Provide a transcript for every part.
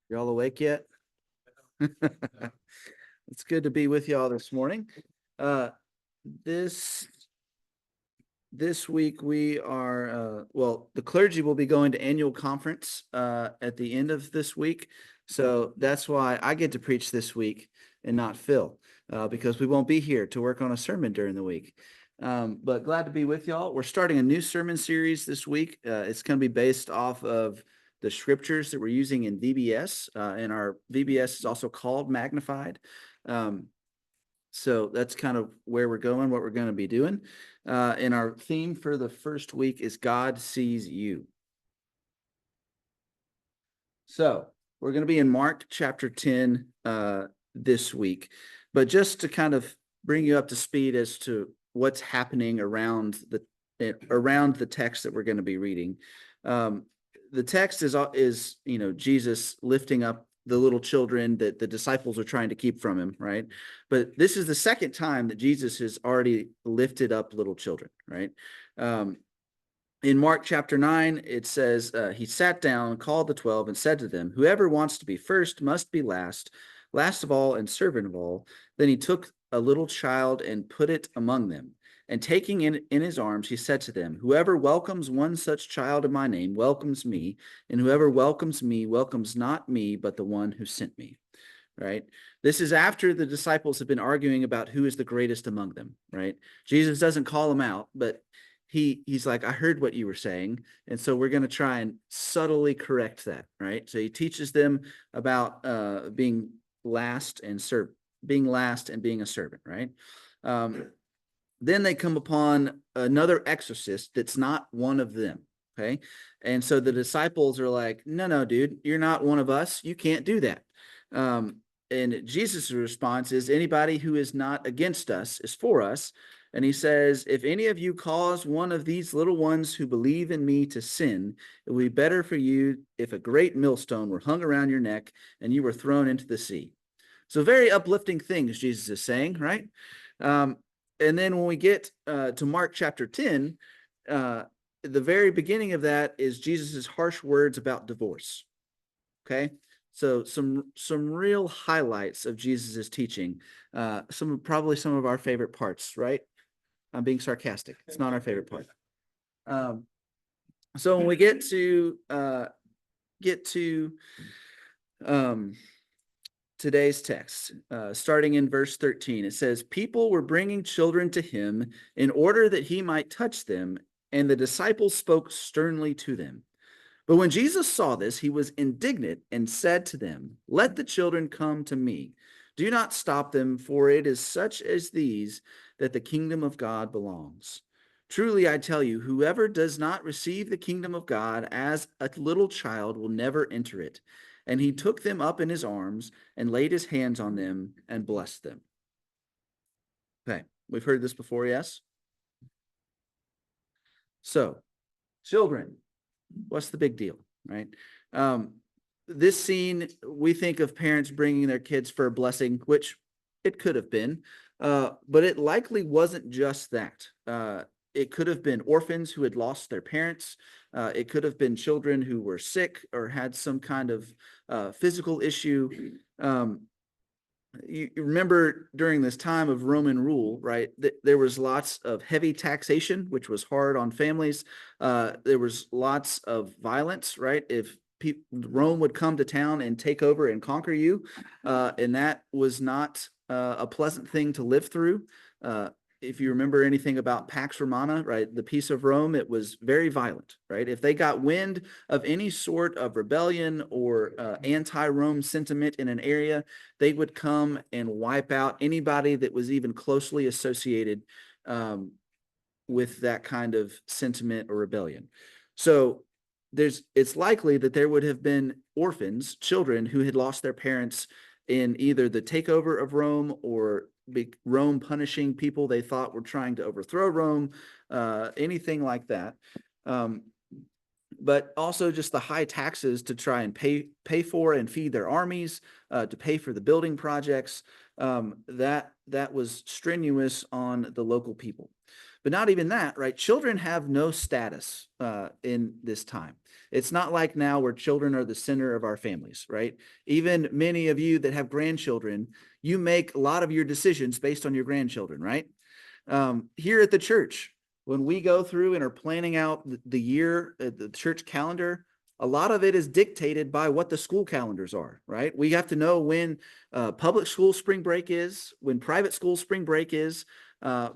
Y'all awake yet? It's good to be with y'all this morning. Uh, this this week we are the clergy will be going to annual conference at the end of this week. So that's why I get to preach this week and not Phil, because we won't be here to work on a sermon during the week. But glad to be with y'all. We're starting a new sermon series this week. It's going to be based off of the scriptures that we're using in VBS, and our VBS is also called Magnified. So that's kind of where we're going, what we're going to be doing. And our theme for the first week is God Sees You. So we're going to be in Mark chapter 10 this week. But just to kind of bring you up to speed as to what's happening around the text that we're going to be reading. The text is Jesus lifting up the little children that the disciples are trying to keep from him, right? But this is the second time that Jesus has already lifted up little children, right? In Mark chapter 9, it says, he sat down, called the 12, and said to them, whoever wants to be first must be last, last of all and servant of all. Then he took a little child and put it among them. And taking it in his arms, he said to them, whoever welcomes one such child in my name welcomes me, and whoever welcomes me welcomes not me, but the one who sent me. Right? This is after the disciples have been arguing about who is the greatest among them, right? Jesus doesn't call them out, but he's like, I heard what you were saying, and so we're going to try and subtly correct that, right? So he teaches them about being last and being a servant, right? Then they come upon another exorcist that's not one of them, okay? And so the disciples are like, no, dude, you're not one of us. You can't do that. And Jesus' response is, anybody who is not against us is for us. And he says, if any of you cause one of these little ones who believe in me to sin, it would be better for you if a great millstone were hung around your neck and you were thrown into the sea. So very uplifting things Jesus is saying, right? And then when we get to Mark chapter 10, the very beginning of that is Jesus's harsh words about divorce. Okay, so some real highlights of Jesus's teaching. Probably some of our favorite parts, right? I'm being sarcastic. It's not our favorite part. So when we get to today's text, starting in verse 13, it says, people were bringing children to him in order that he might touch them, and the disciples spoke sternly to them. But when Jesus saw this, he was indignant and said to them, let the children come to me. Do not stop them, for it is such as these that the kingdom of God belongs. Truly, I tell you, whoever does not receive the kingdom of God as a little child will never enter it. And he took them up in his arms and laid his hands on them and blessed them. Okay, we've heard this before, yes? So, children, what's the big deal, right? This scene, we think of parents bringing their kids for a blessing, which it could have been, but it likely wasn't just that. It could have been orphans who had lost their parents. It could have been children who were sick or had some kind of physical issue. You remember during this time of Roman rule, right, there was lots of heavy taxation, which was hard on families. There was lots of violence, right? If Rome would come to town and take over and conquer you, and that was not a pleasant thing to live through. If you remember anything about Pax Romana, right, the peace of Rome, it was very violent, right? If they got wind of any sort of rebellion or anti-Rome sentiment in an area, they would come and wipe out anybody that was even closely associated with that kind of sentiment or rebellion. So it's likely that there would have been orphans, children who had lost their parents in either the takeover of Rome or Rome punishing people they thought were trying to overthrow Rome, anything like that. But also just the high taxes to try and pay for and feed their armies, to pay for the building projects. That was strenuous on the local people. But not even that, right? Children have no status in this time. It's not like now where children are the center of our families, right? Even many of you that have grandchildren, you make a lot of your decisions based on your grandchildren, right? Here at the church, when we go through and are planning out the year, the church calendar, a lot of it is dictated by what the school calendars are, right? We have to know when public school spring break is, when private school spring break is,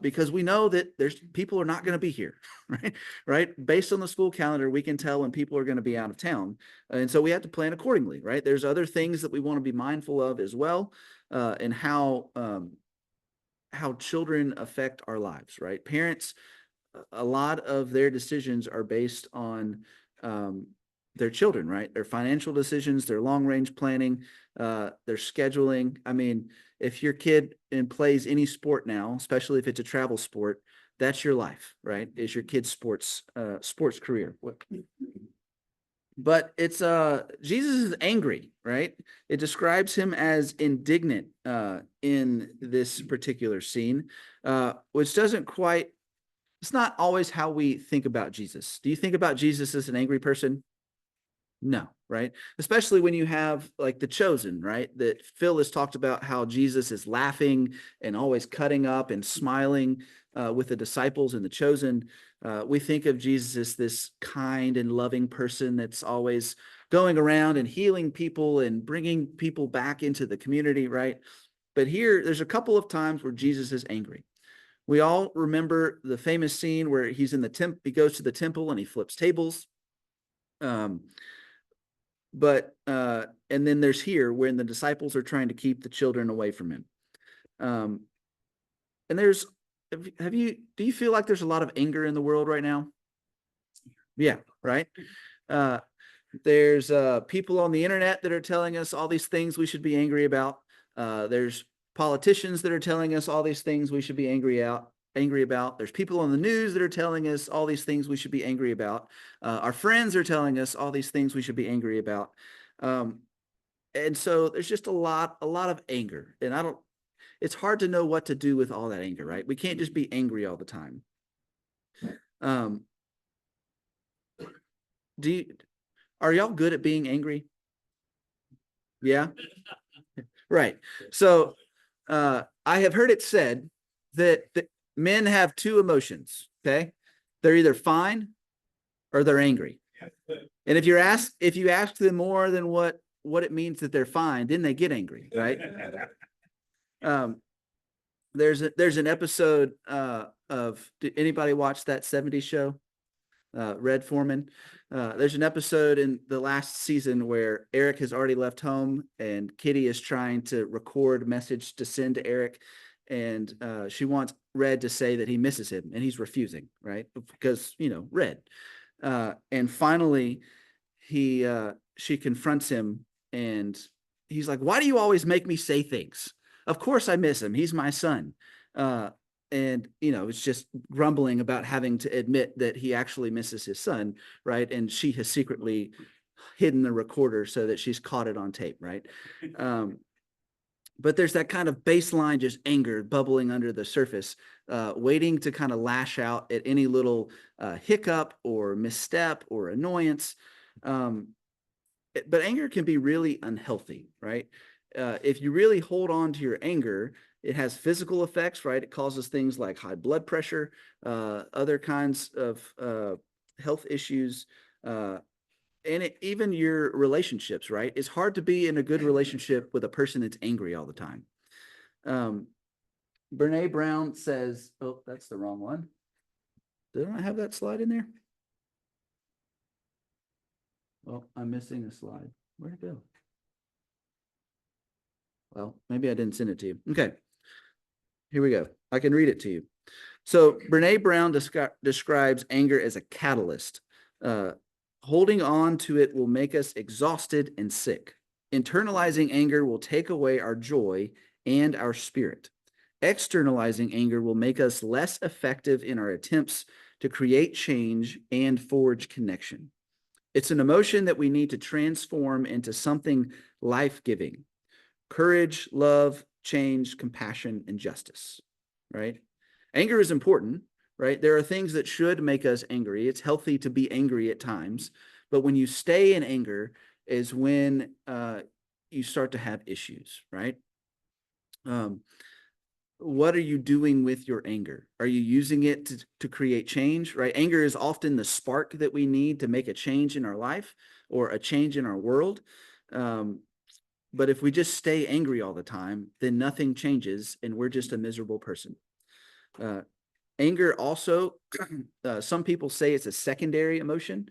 because we know that people are not going to be here, right? Right? Based on the school calendar, we can tell when people are going to be out of town, and so we have to plan accordingly, right? There's other things that we want to be mindful of as well, and how children affect our lives, right? Parents, a lot of their decisions are based on their children, right? Their financial decisions, their long-range planning, their scheduling. I mean, if your kid plays any sport now, especially if it's a travel sport, that's your life, right? Is your kid's sports career. But it's Jesus is angry, right? It describes him as indignant in this particular scene, which doesn't quite, it's not always how we think about Jesus. Do you think about Jesus as an angry person? No, right? Especially when you have like The Chosen, right? That Phil has talked about how Jesus is laughing and always cutting up and smiling with the disciples in The Chosen. We think of Jesus as this kind and loving person that's always going around and healing people and bringing people back into the community, right? But here, there's a couple of times where Jesus is angry. We all remember the famous scene where he's in the temple, he goes to the temple and he flips tables. And then there's here when the disciples are trying to keep the children away from him. And do you feel like there's a lot of anger in the world right now? Yeah, right. There's people on the internet that are telling us all these things we should be angry about. There's politicians that are telling us all these things we should be angry about. There's people on the news that are telling us all these things we should be angry about. Our friends are telling us all these things we should be angry about. And so there's just a lot of anger. And it's hard to know what to do with all that anger, right? We can't just be angry all the time. Are y'all good at being angry? Yeah. Right. So I have heard it said that men have two emotions. Okay, they're either fine or they're angry. And if you ask them more than what it means that they're fine, then they get angry, right? There's an episode did anybody watch that 70s show? Red Foreman. There's an episode in the last season where Eric has already left home and Kitty is trying to record a message to send to Eric. And she wants Red to say that he misses him, and he's refusing, right? Because, Red. And finally, she confronts him, and he's like, "Why do you always make me say things? Of course I miss him. He's my son." And, it's just grumbling about having to admit that he actually misses his son, right? And she has secretly hidden the recorder so that she's caught it on tape, right? But there's that kind of baseline just anger bubbling under the surface, waiting to kind of lash out at any little hiccup or misstep or annoyance. But anger can be really unhealthy, right? If you really hold on to your anger, it has physical effects, right? It causes things like high blood pressure, other kinds of health issues, and even your relationships, right? It's hard to be in a good relationship with a person that's angry all the time. Brene Brown says, oh, that's the wrong one. Did I have that slide in there? Well, I'm missing a slide. Where'd it go? Well, maybe I didn't send it to you. Okay. Here we go. I can read it to you. So Brene Brown describes anger as a catalyst. Holding on to it will make us exhausted and sick. Internalizing anger will take away our joy and our spirit. Externalizing anger will make us less effective in our attempts to create change and forge connection. It's an emotion that we need to transform into something life-giving. Courage, love, change, compassion, and justice, right? Anger is important, right? There are things that should make us angry. It's healthy to be angry at times, But when you stay in anger is when you start to have issues, right? What are you doing with your anger? Are you using it to create change, right? Anger is often the spark that we need to make a change in our life or a change in our world. But if we just stay angry all the time, then nothing changes and we're just a miserable person. Anger also, some people say it's a secondary emotion,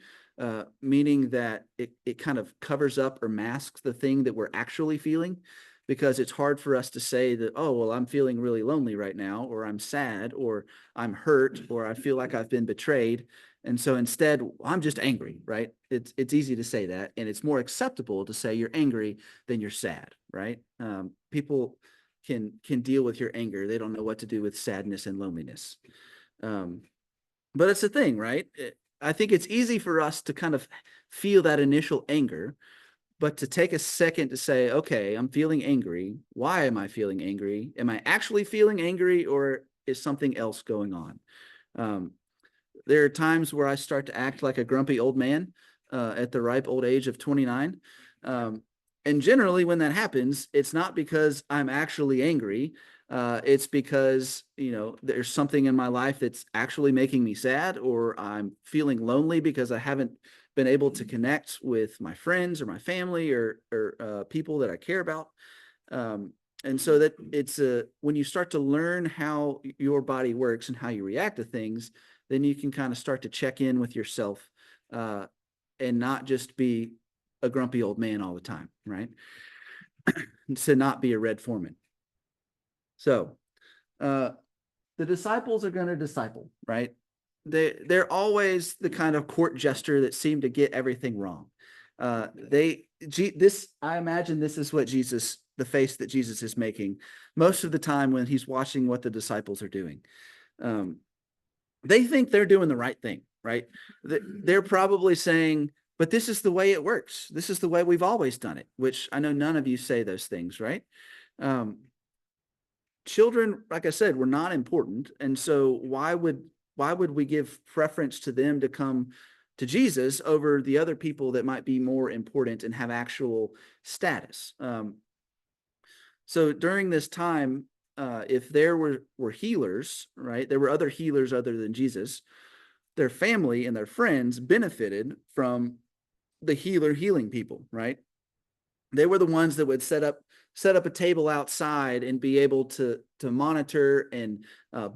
meaning that it kind of covers up or masks the thing that we're actually feeling, because it's hard for us to say that, oh, well, I'm feeling really lonely right now, or I'm sad, or I'm hurt, or I feel like I've been betrayed. And so instead, I'm just angry, right? It's easy to say that, and it's more acceptable to say you're angry than you're sad, right? People can deal with your anger. They don't know what to do with sadness and loneliness. But it's a thing, right? I think it's easy for us to kind of feel that initial anger, but to take a second to say, okay, I'm feeling angry. Why am I feeling angry? Am I actually feeling angry, or is something else going on? There are times where I start to act like a grumpy old man at the ripe old age of 29. And generally when that happens, it's not because I'm actually angry. It's because, there's something in my life that's actually making me sad, or I'm feeling lonely because I haven't been able to connect with my friends or my family or people that I care about. And so that it's when you start to learn how your body works and how you react to things, then you can kind of start to check in with yourself and not just be a grumpy old man all the time, right? To not be a Red Foreman. So the disciples are going to disciple, right? They're always the kind of court jester that seem to get everything wrong. I imagine this is what the face that Jesus is making most of the time when he's watching what the disciples are doing. They think they're doing the right thing, right? They're probably saying, but this is the way it works. This is the way we've always done it, which I know none of you say those things, right? Children, like I said, were not important. And so why would we give preference to them to come to Jesus over the other people that might be more important and have actual status? So during this time, if there were healers, right, there were other healers other than Jesus, their family and their friends benefited from the healer healing people, right? They were the ones that would set up a table outside and be able to monitor and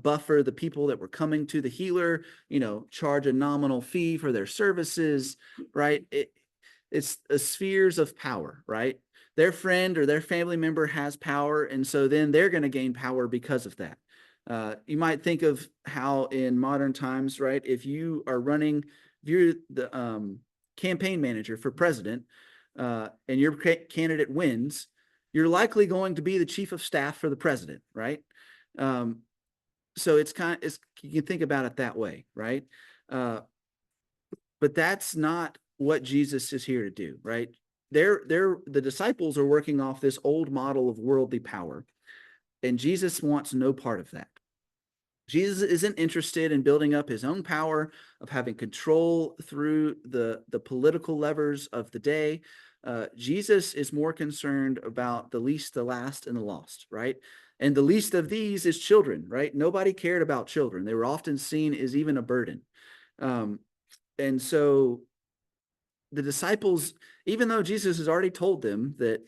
buffer the people that were coming to the healer, charge a nominal fee for their services, right? It's a spheres of power, right? Their friend or their family member has power, and so then they're going to gain power because of that. You might think of how in modern times, right? If you're the campaign manager for president, and your candidate wins, you're likely going to be the chief of staff for the president, right? So you can think about it that way, right? But that's not what Jesus is here to do, right? The disciples are working off this old model of worldly power, and Jesus wants no part of that. Jesus isn't interested in building up his own power, of having control through the political levers of the day. Jesus is more concerned about the least, the last, and the lost, right? And the least of these is children, right? Nobody cared about children. They were often seen as even a burden. And so the disciples, even though Jesus has already told them that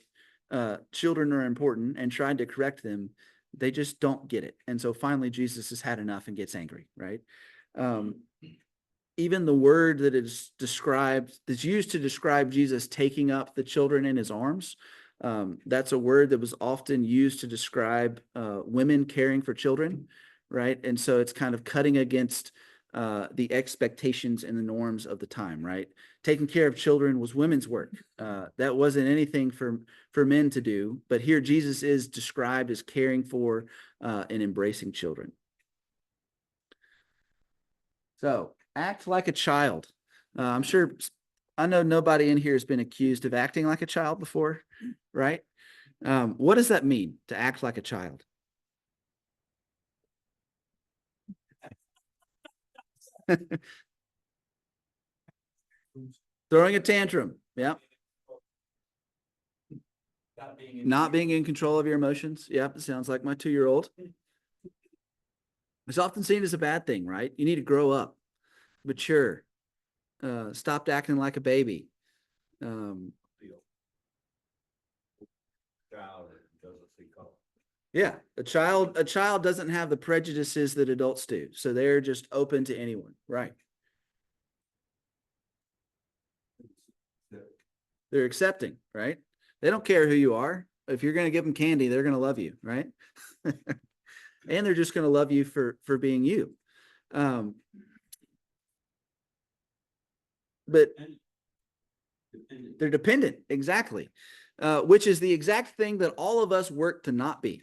children are important and tried to correct them, they just don't get it. And so finally, Jesus has had enough and gets angry, right? Even the word that is that's used to describe Jesus taking up the children in his arms, that's a word that was often used to describe women caring for children, right? And so it's kind of cutting against the expectations and the norms of the time, right? Taking care of children was women's work. That wasn't anything for men to do, but here Jesus is described as caring for and embracing children. So act like a child. I know nobody in here has been accused of acting like a child before, right? What does that mean, to act like a child? Throwing a tantrum. Yeah. Not being in control of your emotions. Yep. It sounds like my 2-year-old. It's often seen as a bad thing, right? You need to grow up, mature, stopped acting like a baby. Yeah, a child doesn't have the prejudices that adults do, so they're just open to anyone, right? They're accepting, right? They don't care who you are. If you're going to give them candy, they're going to love you, right? And they're just going to love you for being you. But they're dependent, exactly, which is the exact thing that all of us work to not be,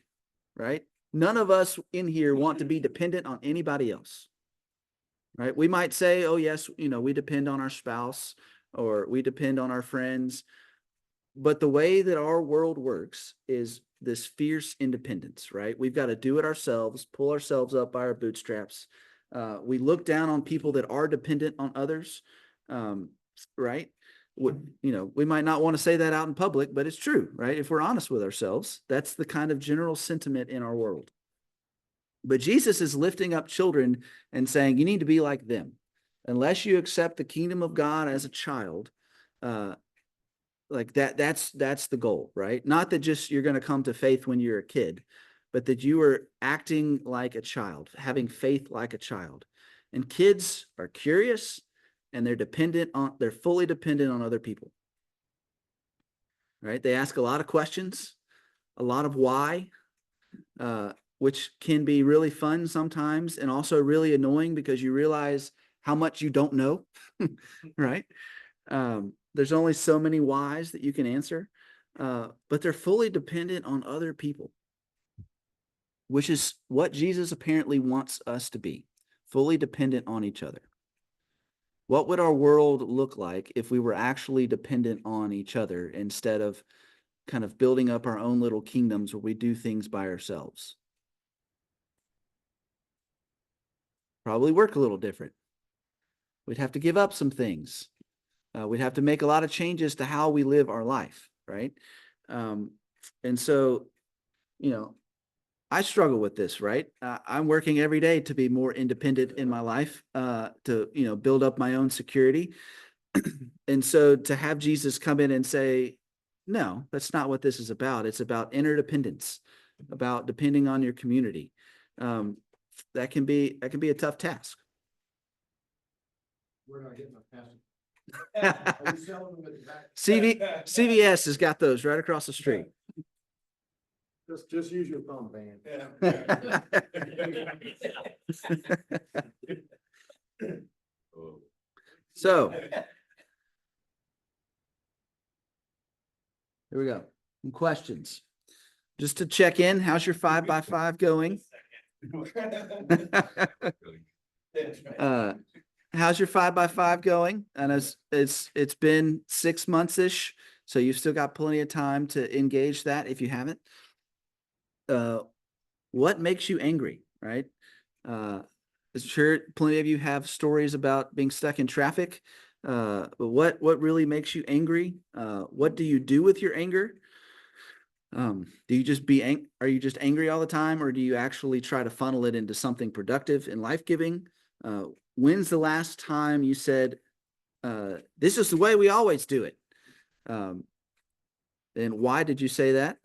right? None of us in here want to be dependent on anybody else, right? We might say, oh, yes, we depend on our spouse or we depend on our friends. But the way that our world works is this fierce independence, right? We've got to do it ourselves, pull ourselves up by our bootstraps. We look down on people that are dependent on others, right? We might not want to say that out in public, but it's true, right? If we're honest with ourselves, that's the kind of general sentiment in our world. But Jesus is lifting up children and saying, you need to be like them. Unless you accept the kingdom of God as a child, like that's the goal, right? Not that just you're going to come to faith when you're a kid, but that you are acting like a child, having faith like a child. And kids are curious and they're fully dependent on other people, right? They ask a lot of questions, a lot of why, which can be really fun sometimes and also really annoying because you realize how much you don't know, right? There's only so many whys that you can answer, but they're fully dependent on other people, which is what Jesus apparently wants us to be, fully dependent on each other. What would our world look like if we were actually dependent on each other instead of kind of building up our own little kingdoms where we do things by ourselves? Probably work a little different. We'd have to give up some things. We'd have to make a lot of changes to how we live our life, right? And so, I struggle with this, right? I'm working every day to be more independent in my life, to, build up my own security. And so to have Jesus come in and say, no, that's not what this is about. It's about interdependence, about depending on your community. That can be a tough task. Where do I get my pastor? CVS has got those right across the street. Just use your phone, man. So here we go. Some questions. Just to check in, how's your 5x5 going? How's your 5x5 going? And it's been 6 months-ish, so you've still got plenty of time to engage that if you haven't. What makes you angry, right? Sure, plenty of you have stories about being stuck in traffic. But what really makes you angry? What do you do with your anger? Do you just are you just angry all the time, or do you actually try to funnel it into something productive and life-giving? When's the last time you said, this is the way we always do it? And why did you say that?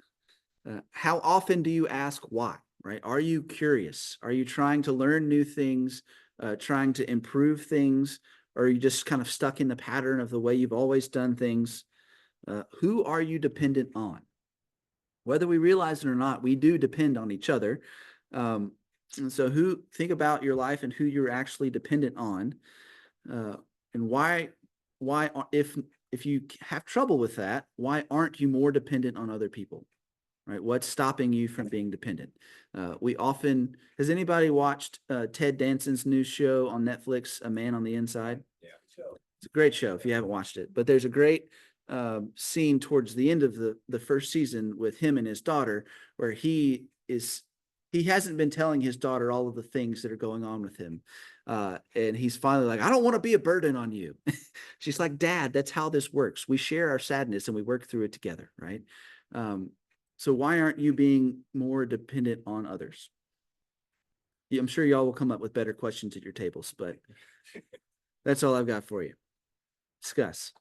How often do you ask why, right? Are you curious? Are you trying to learn new things, trying to improve things? Or are you just kind of stuck in the pattern of the way you've always done things? Who are you dependent on? Whether we realize it or not, we do depend on each other. And so think about your life and who you're actually dependent on, and why, if you have trouble with that, why aren't you more dependent on other people, right? What's stopping you from being dependent? Has anybody watched Ted Danson's new show on Netflix, A Man on the Inside? Yeah. It's a great show if you haven't watched it, but there's a great scene towards the end of the first season with him and his daughter, where he hasn't been telling his daughter all of the things that are going on with him. And he's finally like, I don't want to be a burden on you. She's like, Dad, that's how this works. We share our sadness and we work through it together, right? So why aren't you being more dependent on others? I'm sure y'all will come up with better questions at your tables, but that's all I've got for you. Discuss.